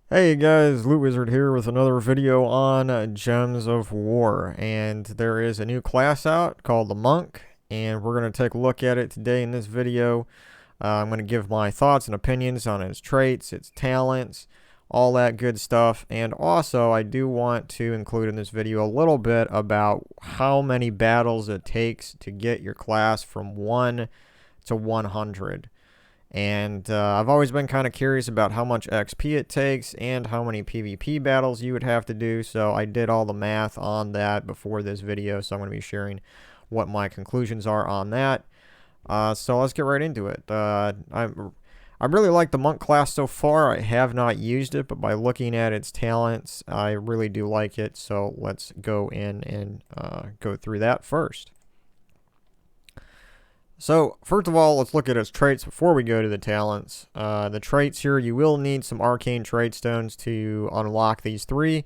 Hey guys, LootWizard here with another video on Gems of War, and there is a new class out called the Monk, and we're going to take a look at it today in this video. I'm going to give my thoughts and opinions on its traits, its talents, all that good stuff, and also I do want to include in this video a little bit about how many battles it takes to get your class from 1 to 100. And I've always been kind of curious about how much XP it takes and how many PvP battles you would have to do. So I did all the math on that before this video. So I'm going to be sharing what my conclusions are on that. So let's get right into it. I really like the Monk class so far. I have not used it, but by looking at its talents, I really do like it. So let's go in and go through that first. So, first of all, let's look at its traits before we go to the talents. The traits here, you will need some arcane trait stones to unlock these three,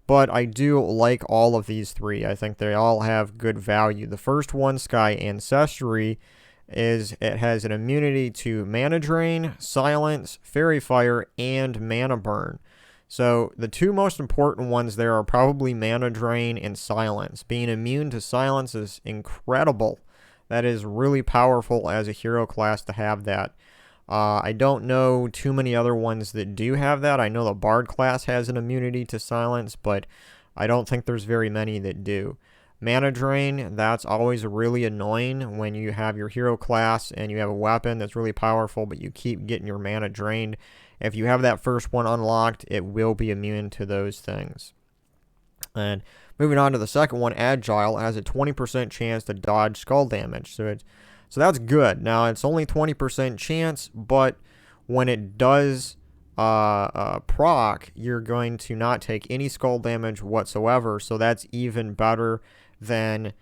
but I do like all of these three. I think they all have good value. The first one, Sky Ancestry, it has an immunity to Mana Drain, Silence, Fairy Fire, and Mana Burn. So, the two most important ones there are probably Mana Drain and Silence. Being immune to Silence is incredible. That is really powerful as a hero class to have that. I don't know too many other ones that do have that. I know the Bard class has an immunity to silence, but I don't think there's very many that do. Mana Drain, that's always really annoying when you have your hero class and you have a weapon that's really powerful, but you keep getting your mana drained. If you have that first one unlocked, it will be immune to those things. And moving on to the second one, Agile has a 20% chance to dodge skull damage. So that's good. Now, it's only 20% chance, but when it does proc, you're going to not take any skull damage whatsoever. So that's even better than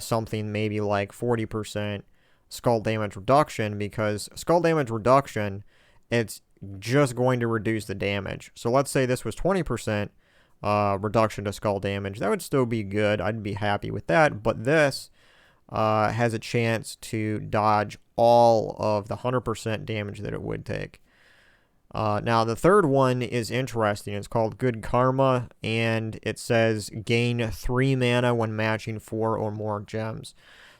something maybe like 40% skull damage reduction, because skull damage reduction, it's just going to reduce the damage. So let's say this was 20%. Reduction to skull damage. That would still be good. I'd be happy with that. But this has a chance to dodge all of the 100% damage that it would take. Now, the third one is interesting. It's called Good Karma, and it says gain 3 mana when matching 4 or more gems.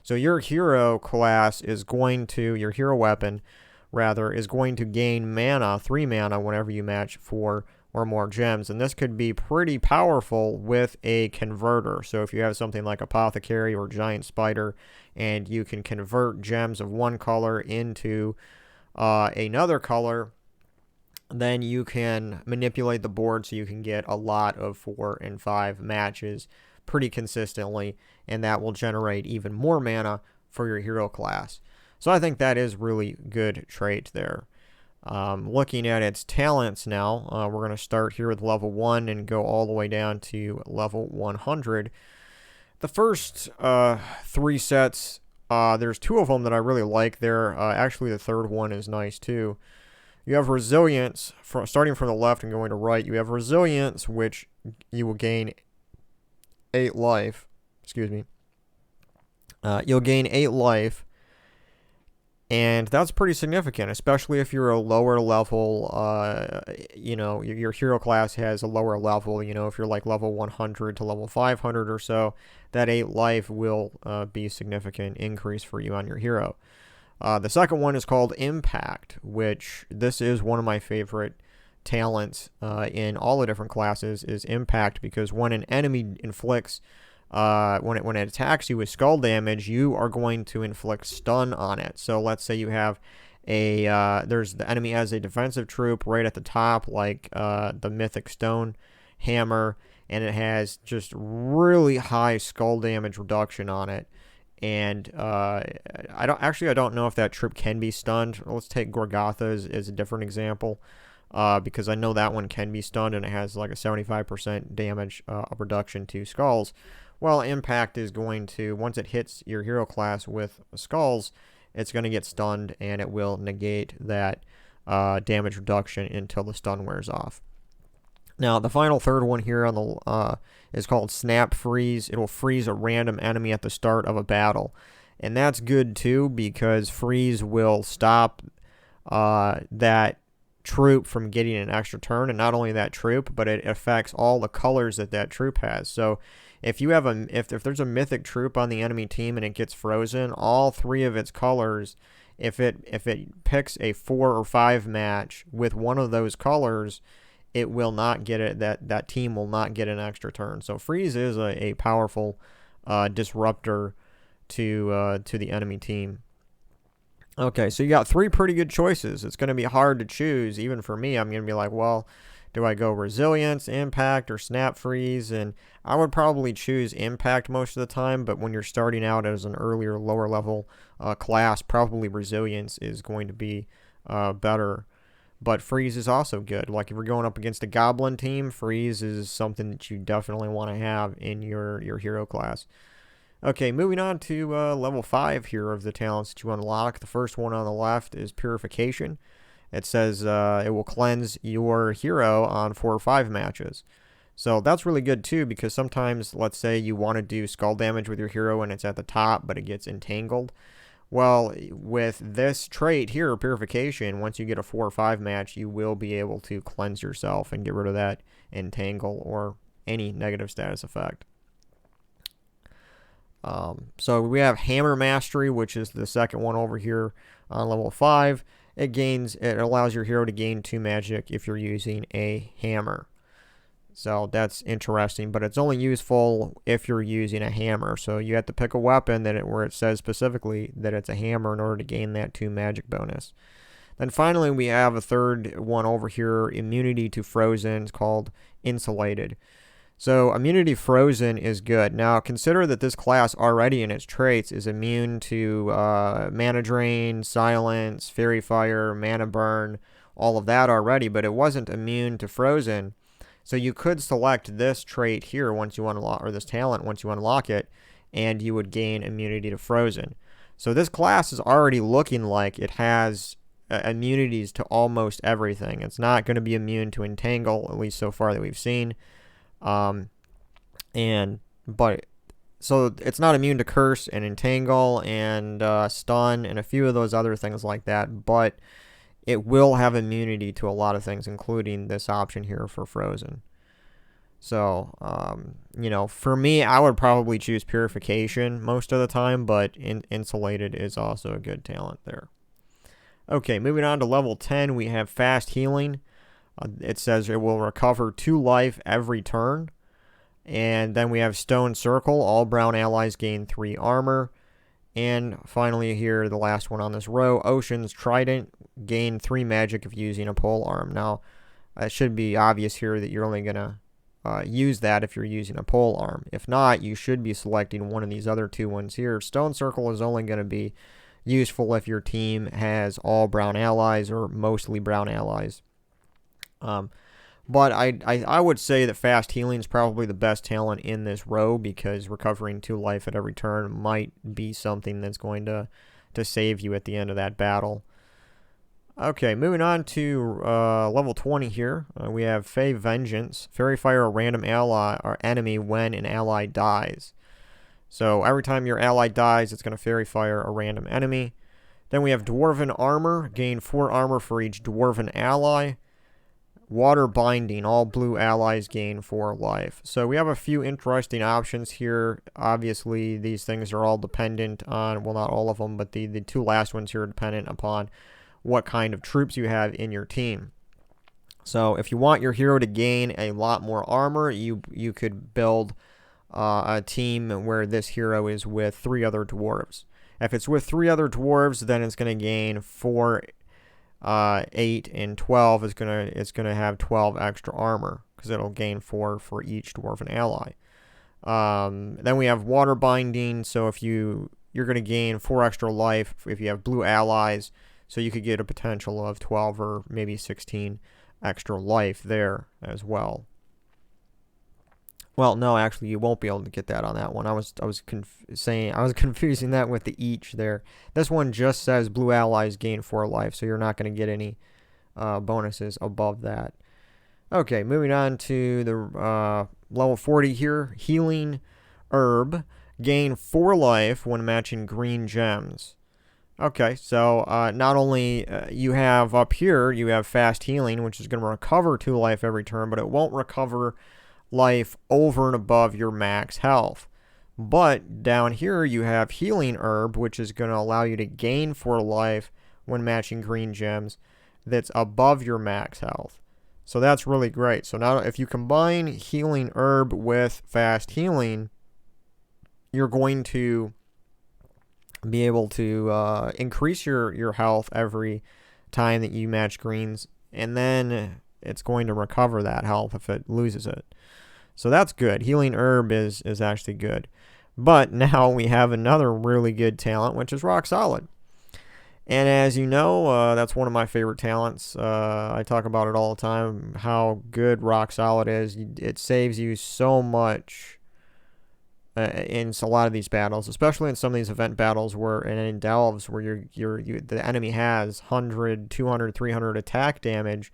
So your hero class is going to, your hero weapon, rather, is going to gain mana, 3 mana, whenever you match 4 or more gems, and this could be pretty powerful with a converter. So if you have something like Apothecary or Giant Spider, and you can convert gems of one color into another color, then you can manipulate the board so you can get a lot of 4 and 5 matches pretty consistently, and that will generate even more mana for your hero class. So I think that is really good trait there. Looking at its talents now, we're going to start here with level 1 and go all the way down to level 100. The first 3 sets, there's 2 of them that I really like there. Actually, the third one is nice too. You have Resilience, starting from the left and going to right. You have Resilience, which you will gain 8 life. Excuse me. You'll gain 8 life. And that's pretty significant, especially if you're a lower level, your hero class has a lower level. If you're like level 100 to level 500 or so, that 8 life will be a significant increase for you on your hero. The second one is called Impact, which this is one of my favorite talents in all the different classes, is Impact, because when an enemy inflicts when it attacks you with skull damage, you are going to inflict stun on it. So let's say you have the enemy has a defensive troop right at the top, like the Mythic Stone Hammer, and it has just really high skull damage reduction on it. And I don't know if that troop can be stunned. Let's take Gorgatha as a different example. Because I know that one can be stunned, and it has like a 75% damage reduction to skulls. Well, Impact is going to, once it hits your hero class with skulls, it's going to get stunned, and it will negate that damage reduction until the stun wears off. Now, the final third one here on the is called Snap Freeze. It will freeze a random enemy at the start of a battle. And that's good, too, because freeze will stop that troop from getting an extra turn, and not only that troop, but it affects all the colors that that troop has. So if you have if there's a mythic troop on the enemy team and it gets frozen, all 3 of its colors, if it picks a 4 or 5 match with one of those colors, it will not get it. That team will not get an extra turn. So freeze is a powerful disruptor to the enemy team. Okay, so you got 3 pretty good choices. It's going to be hard to choose. Even for me, I'm going to be like, well, do I go resilience, impact, or snap freeze? And I would probably choose impact most of the time, but when you're starting out as an earlier, lower level class, probably resilience is going to be better. But freeze is also good. Like if you're going up against a goblin team, freeze is something that you definitely want to have in your hero class. Okay, moving on to level 5 here of the talents that you unlock. The first one on the left is Purification. It says it will cleanse your hero on 4 or 5 matches. So that's really good too, because sometimes, let's say you want to do skull damage with your hero and it's at the top, but it gets entangled. Well, with this trait here, Purification, once you get a 4 or 5 match, you will be able to cleanse yourself and get rid of that entangle or any negative status effect. So we have Hammer Mastery, which is the second one over here on level 5. It allows your hero to gain 2 magic if you're using a hammer. So that's interesting, but it's only useful if you're using a hammer. So you have to pick a weapon where it says specifically that it's a hammer in order to gain that 2 magic bonus. Then finally, we have a third one over here, Immunity to Frozen. It's called Insulated. So Immunity Frozen is good. Now consider that this class already in its traits is immune to Mana Drain, Silence, Fairy Fire, Mana Burn, all of that already, but it wasn't immune to Frozen. So you could select this trait here once you unlock, or this talent once you unlock it, and you would gain immunity to Frozen. So this class is already looking like it has immunities to almost everything. It's not going to be immune to Entangle, at least so far that we've seen. So it's not immune to Curse and Entangle and Stun and a few of those other things like that, but it will have immunity to a lot of things, including this option here for Frozen. So, for me, I would probably choose Purification most of the time, but Insulated is also a good talent there. Okay, moving on to level 10, we have Fast Healing. It says it will recover 2 life every turn. And then we have Stone Circle. All brown allies gain 3 armor. And finally here, the last one on this row, Ocean's Trident. Gain 3 magic if using a pole arm. Now, it should be obvious here that you're only going to use that if you're using a pole arm. If not, you should be selecting one of these other 2 ones here. Stone Circle is only going to be useful if your team has all brown allies or mostly brown allies. But I would say that Fast Healing is probably the best talent in this row, because recovering 2 life at every turn might be something that's going to save you at the end of that battle. Okay, moving on to level 20 here. We have Fey Vengeance. Fairy Fire a random ally or enemy when an ally dies. So every time your ally dies, it's going to Fairy Fire a random enemy. Then we have Dwarven Armor. Gain 4 armor for each Dwarven ally. Water Binding. All blue allies gain 4 life. So we have a few interesting options here. Obviously, these things are all dependent on, well, not all of them, but the 2 last ones here are dependent upon what kind of troops you have in your team. So if you want your hero to gain a lot more armor, you could build a team where this hero is with 3 other dwarves. If it's with 3 other dwarves, then it's going to gain 4, 8, and 12. It's gonna have 12 extra armor, because it'll gain 4 for each dwarven ally. Then we have Water Binding. So if you're going to gain 4 extra life if you have blue allies, so you could get a potential of 12 or maybe 16 extra life there as well. Well, no, actually, you won't be able to get that on that one. I was confusing that with the each there. This one just says blue allies gain 4 life, so you're not going to get any bonuses above that. Okay, moving on to the level 40 here. Healing Herb. Gain 4 life when matching green gems. Okay, so not only you have up here, you have fast healing, which is going to recover 2 life every turn, but it won't recover life over and above your max health. But down here, you have healing herb, which is going to allow you to gain 4 life when matching green gems that's above your max health. So that's really great. So now if you combine healing herb with fast healing, you're going to be able to increase your health every time that you match greens, and then it's going to recover that health if it loses it. So that's good. Healing herb is actually good. But now we have another really good talent, which is rock solid. And as you know, that's one of my favorite talents. I talk about it all the time, how good rock solid is. It saves you so much in a lot of these battles, especially in some of these event battles where, and in delves where the enemy has 100, 200, 300 attack damage,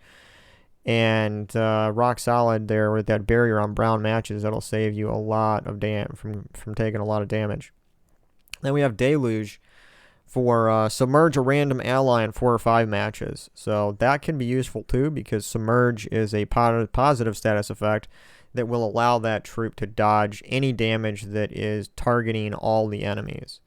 and rock solid there with that barrier on brown matches, that'll save you a lot of from taking a lot of damage. Then we have deluge for submerge a random ally in 4 or 5 matches. So that can be useful too, because submerge is a positive status effect that will allow that troop to dodge any damage that is targeting all the enemies.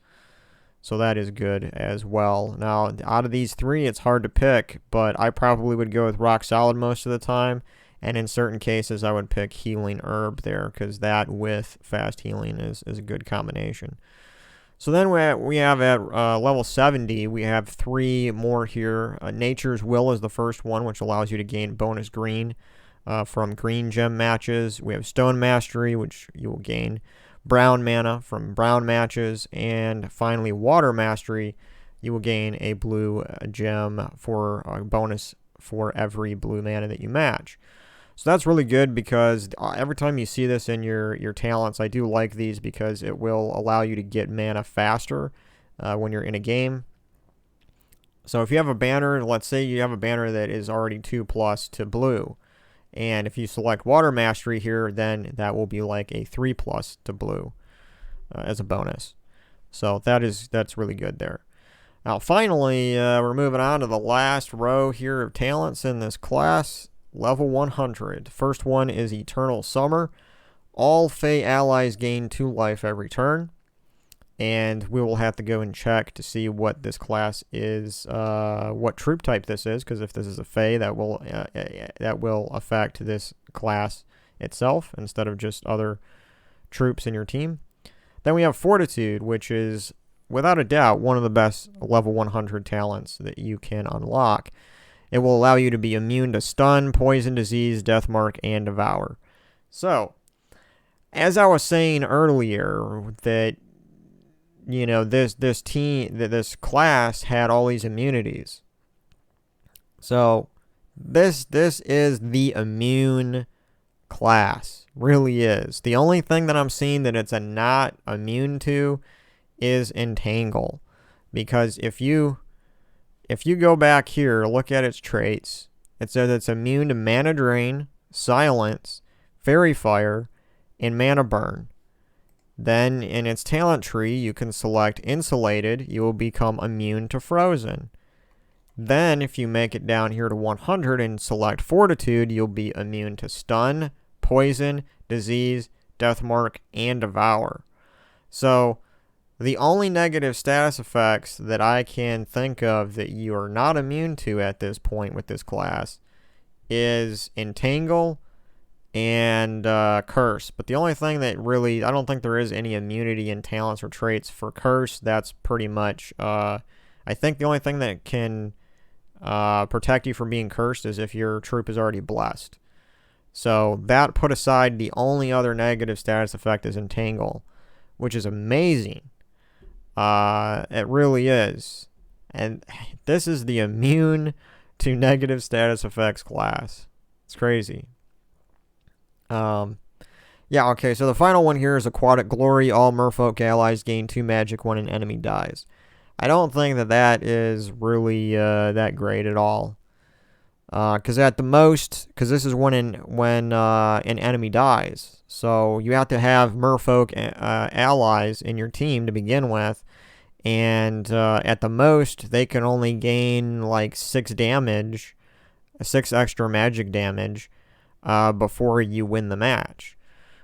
So that is good as well. Now, out of these 3, it's hard to pick, but I probably would go with rock solid most of the time, and in certain cases I would pick healing herb there, because that with fast healing is a good combination. So then we have at level 70, we have 3 more here. Nature's Will is the first one, which allows you to gain bonus green from green gem matches. We have Stone Mastery, which you will gain brown mana from brown matches. And finally, Water Mastery, you will gain a blue gem for a bonus for every blue mana that you match. So that's really good, because every time you see this in your talents, I do like these because it will allow you to get mana faster when you're in a game. So if you have a banner, let's say you have a banner that is already 2+ to blue, and if you select Water Mastery here, then that will be like a 3+ to blue as a bonus. So that's really good there. Now finally, we're moving on to the last row here of talents in this class. Level 100. First one is Eternal Summer. All Fey allies gain 2 life every turn. And we will have to go and check to see what this class is, what troop type this is, because if this is a Fey, that will affect this class itself instead of just other troops in your team. Then we have Fortitude, which is, without a doubt, one of the best level 100 talents that you can unlock. It will allow you to be immune to stun, poison, disease, death mark, and devour. So, as I was saying earlier, that this class had all these immunities. So, this is the immune class, really is. The only thing that I'm seeing that it's not immune to is Entangle, because if you go back here, look at its traits, it says it's immune to Mana Drain, Silence, Fairy Fire, and Mana Burn. Then in its talent tree, you can select Insulated. You will become immune to Frozen. Then if you make it down here to 100 and select Fortitude, you'll be immune to Stun, Poison, Disease, Death Mark, and Devour. So the only negative status effects that I can think of that you are not immune to at this point with this class is Entangle and Curse. But the only thing that really, I don't think there is any immunity in talents or traits for Curse. That's pretty much, I think the only thing that can protect you from being cursed is if your troop is already blessed. So that put aside, the only other negative status effect is Entangle, which is amazing. It really is. And this is the immune to negative status effects class. It's crazy. Yeah, okay, so the final one here is Aquatic Glory. All merfolk allies gain 2 magic when an enemy dies. I don't think that is really that great at all. Because at the most, because this is when an enemy dies. So you have to have merfolk allies in your team to begin with. and at the most they can only gain like 6 damage, 6 extra magic damage before you win the match.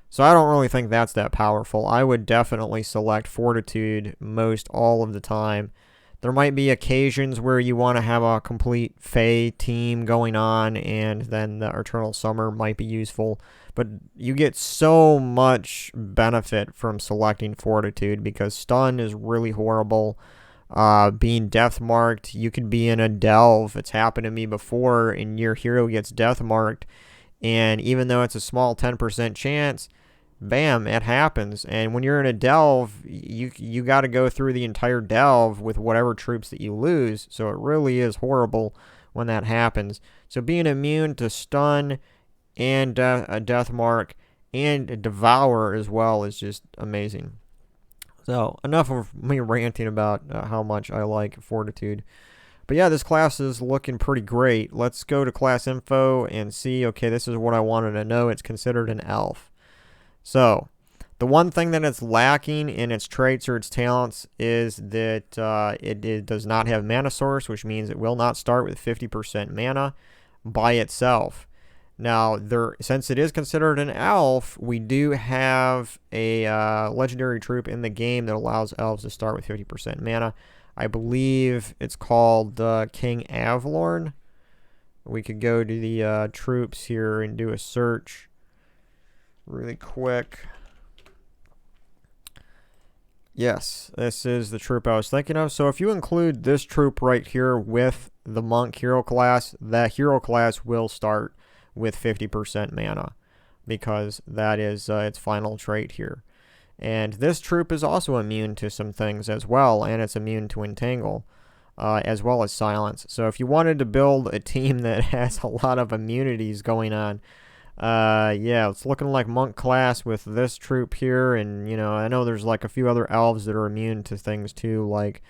So I don't really think that's that powerful. I would definitely select Fortitude most all of the time. There might be occasions where you want to have a complete Fey team going on, and then the Eternal Summer might be useful. But you get so much benefit from selecting Fortitude because stun is really horrible. Being death marked, you could be in a delve. It's happened to me before, and your hero gets death marked, and even though it's a small 10% chance, bam, it happens. And when you're in a delve, you got to go through the entire delve with whatever troops that you lose. So it really is horrible when that happens. So being immune to stun and a death mark and devour as well is just amazing. So enough of me ranting about how much I like Fortitude. But yeah, this class is looking pretty great. Let's go to class info and see, okay, this is what I wanted to know. It's considered an elf. So, the one thing that it's lacking in its traits or its talents is that it does not have mana source, which means it will not start with 50% mana by itself. Now, since it is considered an elf, we do have a legendary troop in the game that allows elves to start with 50% mana. I believe it's called King Avlorn. We could go to the troops here and do a search really quick. Yes, this is the troop I was thinking of. So if you include this troop right here with the monk hero class, that hero class will start with 50% mana because that is its final trait here. And this troop is also immune to some things as well, and it's immune to entangle as well as silence. So if you wanted to build a team that has a lot of immunities going on, yeah, it's looking like monk class with this troop here, and I know there's like a few other elves that are immune to things too, like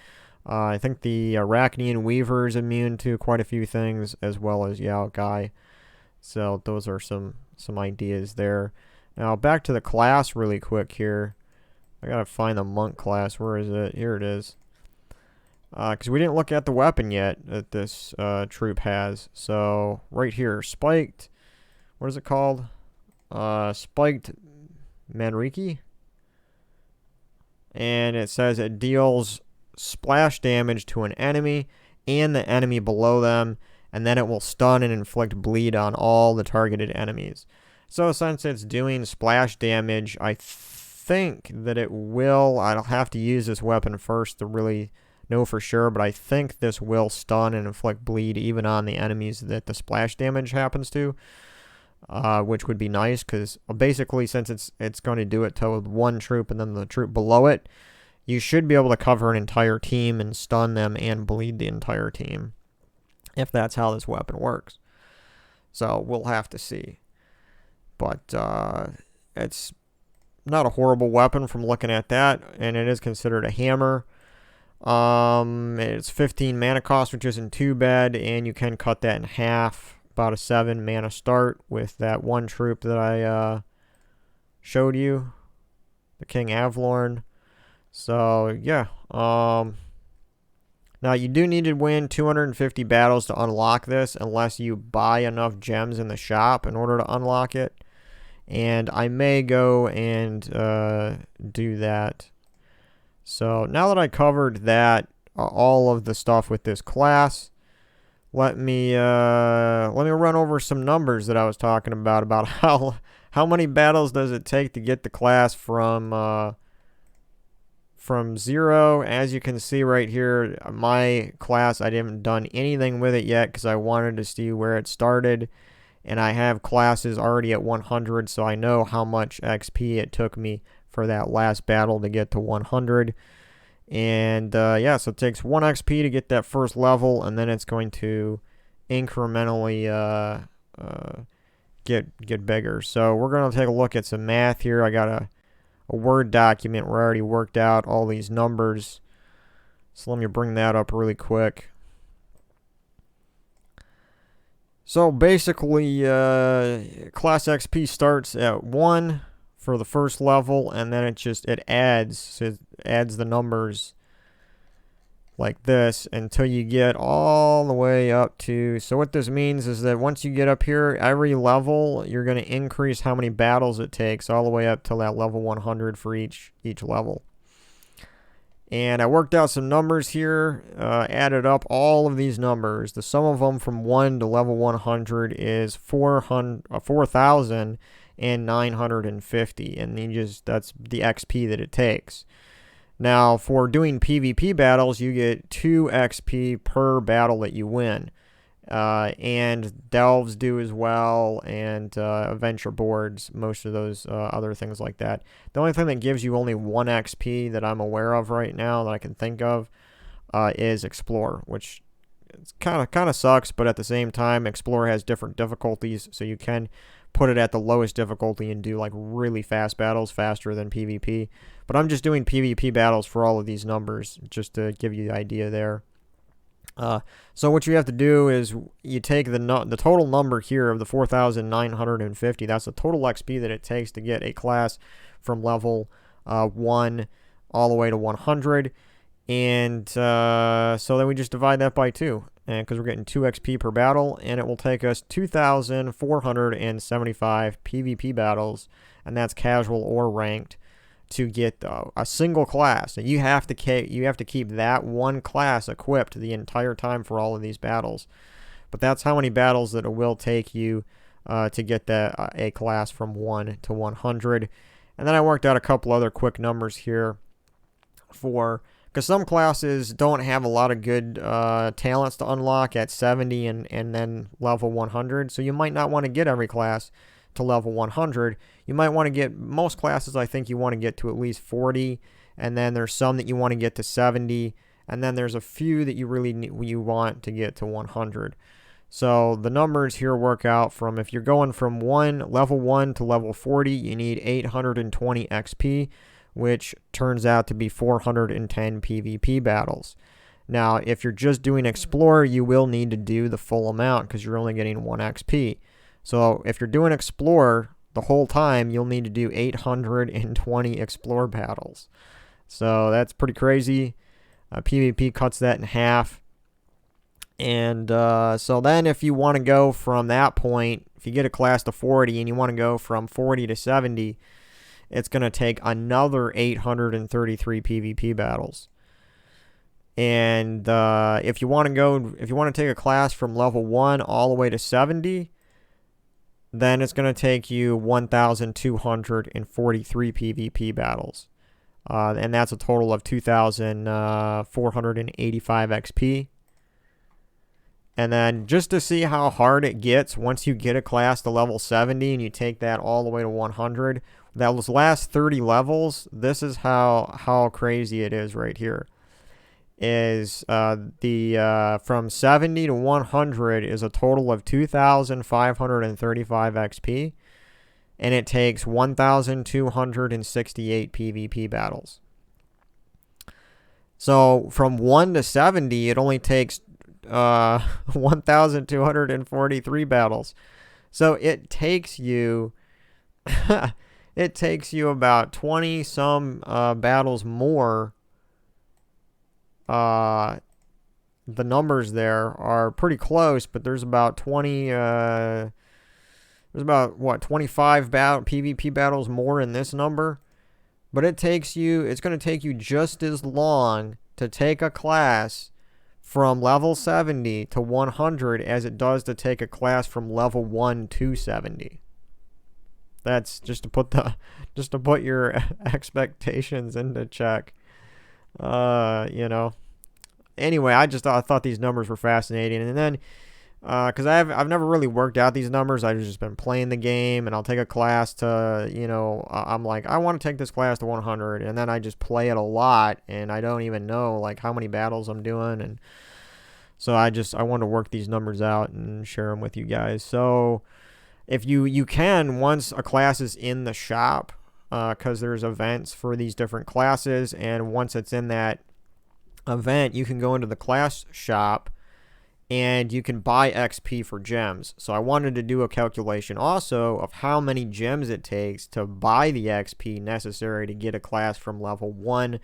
I think the Arachnian Weaver is immune to quite a few things, as well as Yao Guy. So those are some ideas there. Now back to the class really quick here. I gotta find the monk class. Where is it? Here it is. Because we didn't look at the weapon yet that this troop has. So right here, spiked. What is it called? Spiked Manriki. And it says it deals splash damage to an enemy and the enemy below them, and then it will stun and inflict bleed on all the targeted enemies. So since it's doing splash damage, I think that it will. I'll have to use this weapon first to really know for sure, but I think this will stun and inflict bleed even on the enemies that the splash damage happens to. Which would be nice because basically since it's going to do it to one troop and then the troop below it, you should be able to cover an entire team and stun them and bleed the entire team if that's how this weapon works. So we'll have to see. But it's not a horrible weapon from looking at that, and it is considered a hammer. It's 15 mana cost, which isn't too bad, and you can cut that in half. About a 7 mana start with that one troop that I showed you, the King Avlorn. So yeah, now you do need to win 250 battles to unlock this, unless you buy enough gems in the shop in order to unlock it. And I may go and do that. So now that I covered that, all of the stuff with this class, let me run over some numbers that I was talking about how many battles does it take to get the class from 0. As you can see right here, my class, I haven't done anything with it yet because I wanted to see where it started, and I have classes already at 100, so I know how much XP it took me for that last battle to get to 100. And yeah, so it takes 1 XP to get that first level, and then it's going to incrementally get bigger. So we're going to take a look at some math here. I got a Word document where I already worked out all these numbers. So let me bring that up really quick. So basically, class XP starts at 1 for the first level, and then it adds the numbers like this until you get all the way up to, so what this means is that once you get up here, every level you're going to increase how many battles it takes all the way up till that level 100 for each level. And I worked out some numbers here, added up all of these numbers. The sum of them from 1 to level 100 is 4,950, and that's the XP that it takes. Now, for doing PvP battles, you get 2 XP per battle that you win. And delves do as well, and adventure boards, most of those other things like that. The only thing that gives you only 1 XP that I'm aware of right now that I can think of is Explore, which kind of sucks, but at the same time, Explore has different difficulties, so you can put it at the lowest difficulty and do like really fast battles faster than PvP. But I'm just doing PvP battles for all of these numbers just to give you the idea there. So what you have to do is you take the total number here of the 4,950. That's the total XP that it takes to get a class from level 1 all the way to 100. And so then we just divide that by 2. And because we're getting 2 XP per battle, and it will take us 2,475 PvP battles, and that's casual or ranked, to get a single class. And you have to keep that one class equipped the entire time for all of these battles. But that's how many battles that it will take you to get a class from 1 to 100. And then I worked out a couple other quick numbers here because some classes don't have a lot of good talents to unlock at 70 and then level 100. So you might not want to get every class to level 100. You might want to get, most classes I think you want to get to at least 40, and then there's some that you want to get to 70, and then there's a few that you you want to get to 100. So the numbers here work out from, if you're going from level 1 to level 40, you need 820 XP, which turns out to be 410 PvP battles. Now, if you're just doing Explorer, you will need to do the full amount because you're only getting 1 XP. So if you're doing Explorer the whole time, you'll need to do 820 Explorer battles. So that's pretty crazy. PvP cuts that in half. And so then if you want to go from that point, if you get a class to 40 and you want to go from 40 to 70, it's going to take another 833 PvP battles. And if you want to take a class from level 1 all the way to 70, then it's going to take you 1,243 PvP battles. And that's a total of 2,485 XP. And then just to see how hard it gets once you get a class to level 70 and you take that all the way to 100, those last 30 levels, this is how crazy it is right here. Is from 70 to 100 is a total of 2,535 XP, and it takes 1,268 PvP battles. So from 1 to 70, it only takes 1,243 battles. So it takes you about 20 some battles more. The numbers there are pretty close, but there's about 25 PvP battles more in this number. But it's going to take you just as long to take a class from level 70 to 100 as it does to take a class from level 1 to 70. That's just to put your expectations into check. Anyway, I thought these numbers were fascinating. And then because I've never really worked out these numbers. I've just been playing the game, and I'll take a class to, I'm like, I want to take this class to 100, and then I just play it a lot, and I don't even know like how many battles I'm doing, and so I want to work these numbers out and share them with you guys. So if you can, once a class is in the shop, because there's events for these different classes, and once it's in that event, you can go into the class shop and you can buy XP for gems. So I wanted to do a calculation also of how many gems it takes to buy the XP necessary to get a class from level 1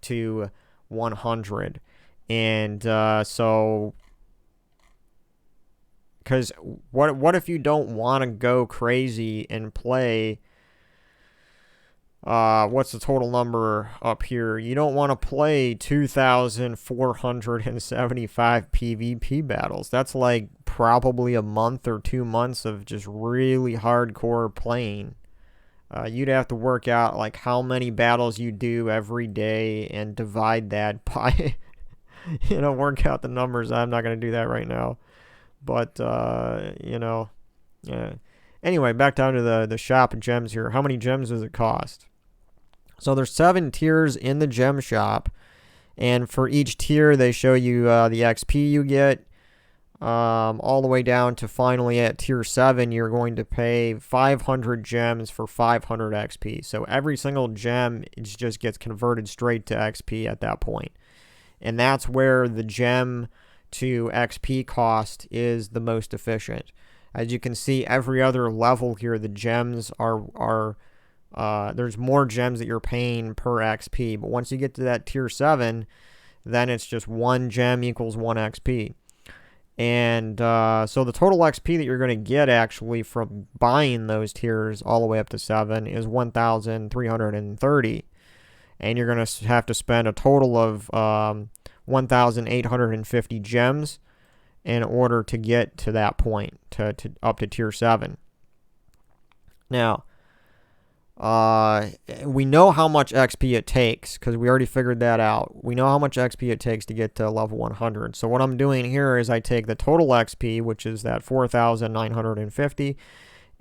to 100. And so, because what if you don't want to go crazy and play? What's the total number up here? You don't want to play 2,475 PvP battles. That's like probably a month or 2 months of just really hardcore playing. You'd have to work out like how many battles you do every day and divide that by, work out the numbers. I'm not going to do that right now. But, yeah. Anyway, back down to the shop of gems here. How many gems does it cost? So there's 7 tiers in the gem shop, and for each tier they show you the XP you get, all the way down to finally at tier 7 you're going to pay 500 gems for 500 XP. So every single gem just gets converted straight to XP at that point. And that's where the gem to XP cost is the most efficient. As you can see, every other level here, the gems are there's more gems that you're paying per XP, but once you get to that tier 7, then it's just 1 gem equals 1 XP. And so the total XP that you're going to get actually from buying those tiers all the way up to 7 is 1,330. And you're going to have to spend a total of 1,850 gems in order to get to that point, to up to tier 7. Now, we know how much XP it takes because we already figured that out. We know how much XP it takes to get to level 100. So what I'm doing here is I take the total XP, which is that 4,950,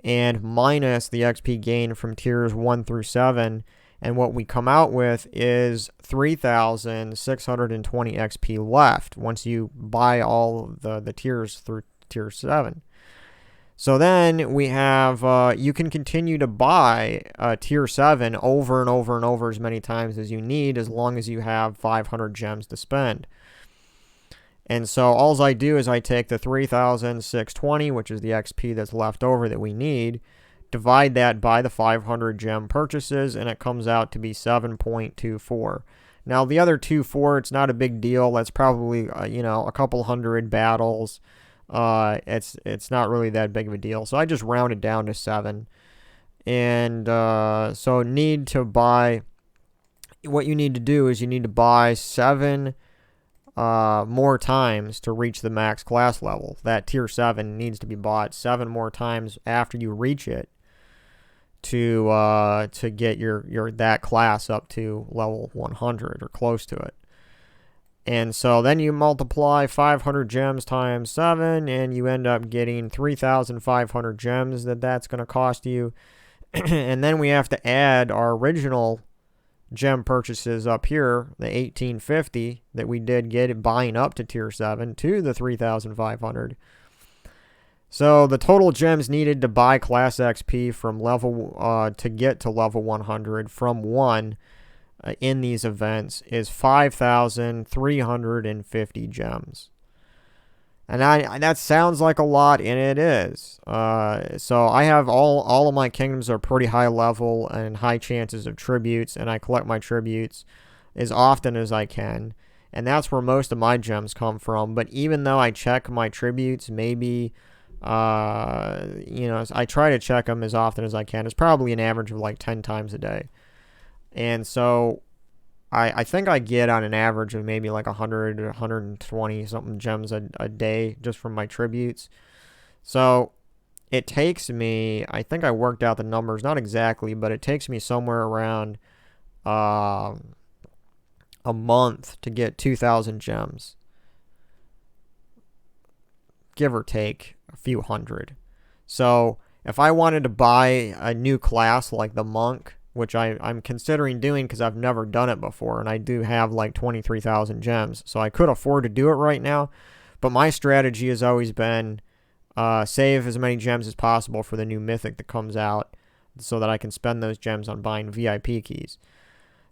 and minus the XP gained from tiers 1 through 7, and what we come out with is 3,620 XP left once you buy all the tiers through tier 7. So then we have, you can continue to buy tier 7 over and over and over as many times as you need, as long as you have 500 gems to spend. And so all I do is I take the 3,620, which is the XP that's left over that we need, divide that by the 500 gem purchases, and it comes out to be 7.24. Now the other 2.4, it's not a big deal. That's probably, a couple hundred battles. It's not really that big of a deal. So I just rounded down to 7. And so need to buy, what you need to do is you need to buy 7 more times to reach the max class level. That tier 7 needs to be bought 7 more times after you reach it to get your that class up to level 100 or close to it. And so then you multiply 500 gems times 7, and you end up getting 3,500 gems that's going to cost you. And then we have to add our original gem purchases up here, the 1,850 that we did get buying up to tier 7, to the 3,500. So the total gems needed to buy class XP from level to get to level 100 from 1 in these events is 5,350 gems. And that sounds like a lot, and it is. So I have all of my kingdoms are pretty high level and high chances of tributes, and I collect my tributes as often as I can. And that's where most of my gems come from. But even though I check my tributes, maybe, I try to check them as often as I can. It's probably an average of like 10 times a day. And so I think I get on an average of maybe like 100 or 120 something gems a day just from my tributes. So it takes me, I think I worked out the numbers, not exactly, but it takes me somewhere around a month to get 2,000 gems. Give or take a few hundred. So if I wanted to buy a new class like the monk, which I'm considering doing because I've never done it before, and I do have like 23,000 gems, so I could afford to do it right now. But my strategy has always been save as many gems as possible for the new mythic that comes out so that I can spend those gems on buying VIP keys.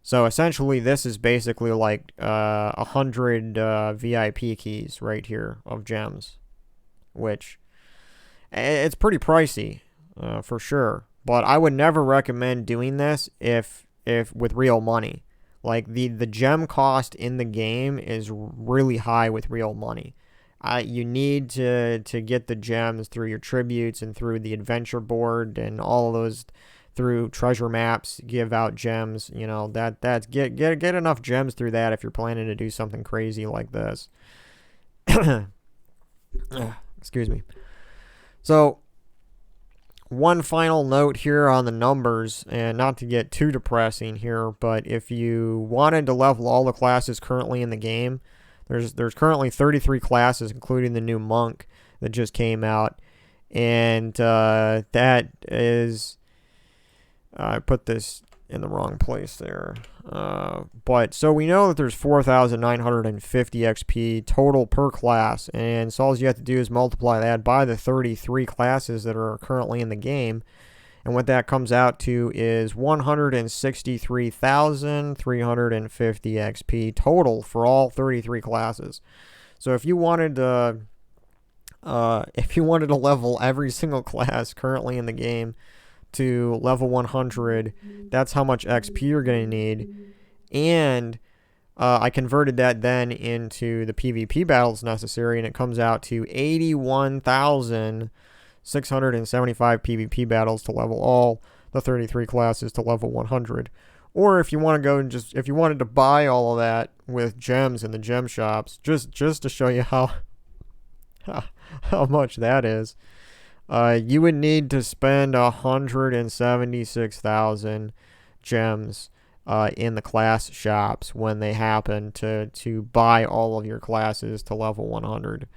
So essentially this is basically like 100 VIP keys right here of gems, which it's pretty pricey for sure. But I would never recommend doing this if with real money. Like, the gem cost in the game is really high with real money. You need to get the gems through your tributes and through the adventure board and all of those, through treasure maps, give out gems. You know, that's get enough gems through that if you're planning to do something crazy like this. Excuse me. So, one final note here on the numbers, and not to get too depressing here, but if you wanted to level all the classes currently in the game, there's currently 33 classes, including the new monk that just came out, and that is, I put this in the wrong place there. But so we know that there's 4,950 XP total per class, and so all you have to do is multiply that by the 33 classes that are currently in the game, and what that comes out to is 163,350 XP total for all 33 classes. So if you wanted to level every single class currently in the game to level 100, that's how much XP you're going to need. And I converted that then into the PvP battles necessary, and it comes out to 81,675 PvP battles to level all the 33 classes to level 100. Or if you want to go and if you wanted to buy all of that with gems in the gem shops, just to show you how much that is, you would need to spend 176,000 gems in the class shops when they happen to buy all of your classes to level 100,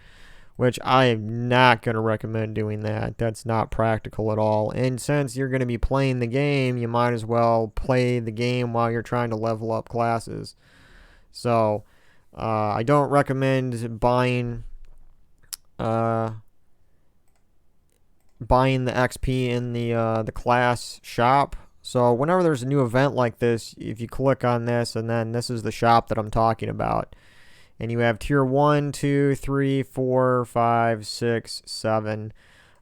which I am not going to recommend doing that. That's not practical at all. And since you're going to be playing the game, you might as well play the game while you're trying to level up classes. So I don't recommend buying the XP in the class shop. So whenever there's a new event like this, if you click on this, and then this is the shop that I'm talking about, and you have tier 1, 2, 3, 4, 5, 6, 7.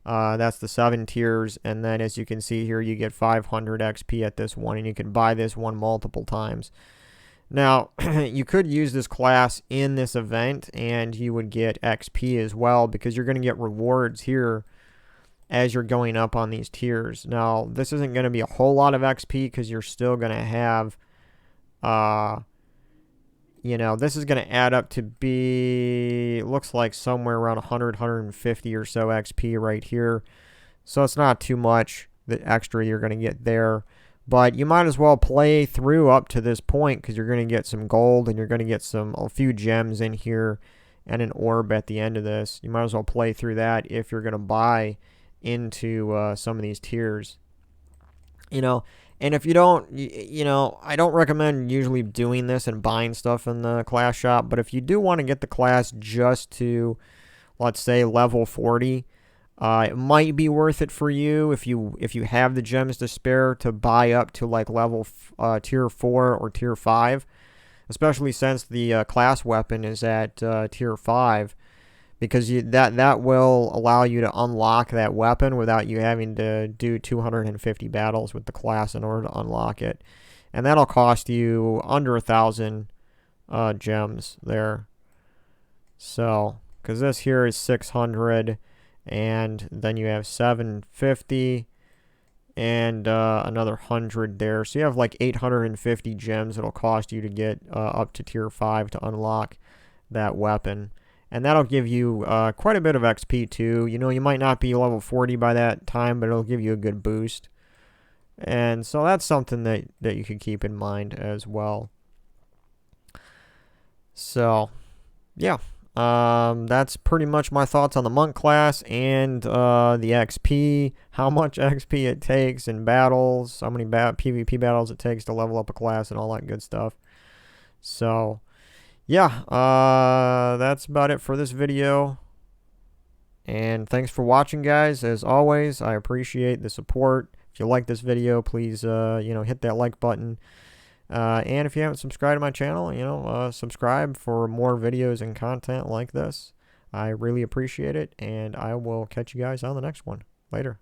That's the 7 tiers, and then as you can see here, you get 500 XP at this one, and you can buy this one multiple times. Now, you could use this class in this event, and you would get XP as well, because you're going to get rewards here as you're going up on these tiers. Now, this isn't going to be a whole lot of XP, because you're still going to have, this is going to add up to be, looks like somewhere around 100, 150 or so XP right here. So it's not too much, the extra you're going to get there. But you might as well play through up to this point, because you're going to get some gold, and you're going to get a few gems in here and an orb at the end of this. You might as well play through that if you're going to buy into some of these tiers. And if you don't, I don't recommend usually doing this and buying stuff in the class shop, but if you do want to get the class just to, let's say, level 40, it might be worth it for you if you have the gems to spare to buy up to like level tier 4 or tier 5, especially since the class weapon is at tier 5, because that will allow you to unlock that weapon without you having to do 250 battles with the class in order to unlock it, and that'll cost you under 1,000 gems there. So, because this here is 600, and then you have 750 and another 100 there, so you have like 850 gems it'll cost you to get up to tier 5 to unlock that weapon. And that'll give you quite a bit of XP too. You might not be level 40 by that time, but it'll give you a good boost. And so that's something that you can keep in mind as well. So, yeah. That's pretty much my thoughts on the monk class and the XP, how much XP it takes in battles, how many PvP battles it takes to level up a class, and all that good stuff. So, yeah, that's about it for this video. And thanks for watching, guys. As always, I appreciate the support. If you like this video, please, hit that like button. And if you haven't subscribed to my channel, subscribe for more videos and content like this. I really appreciate it, and I will catch you guys on the next one. Later.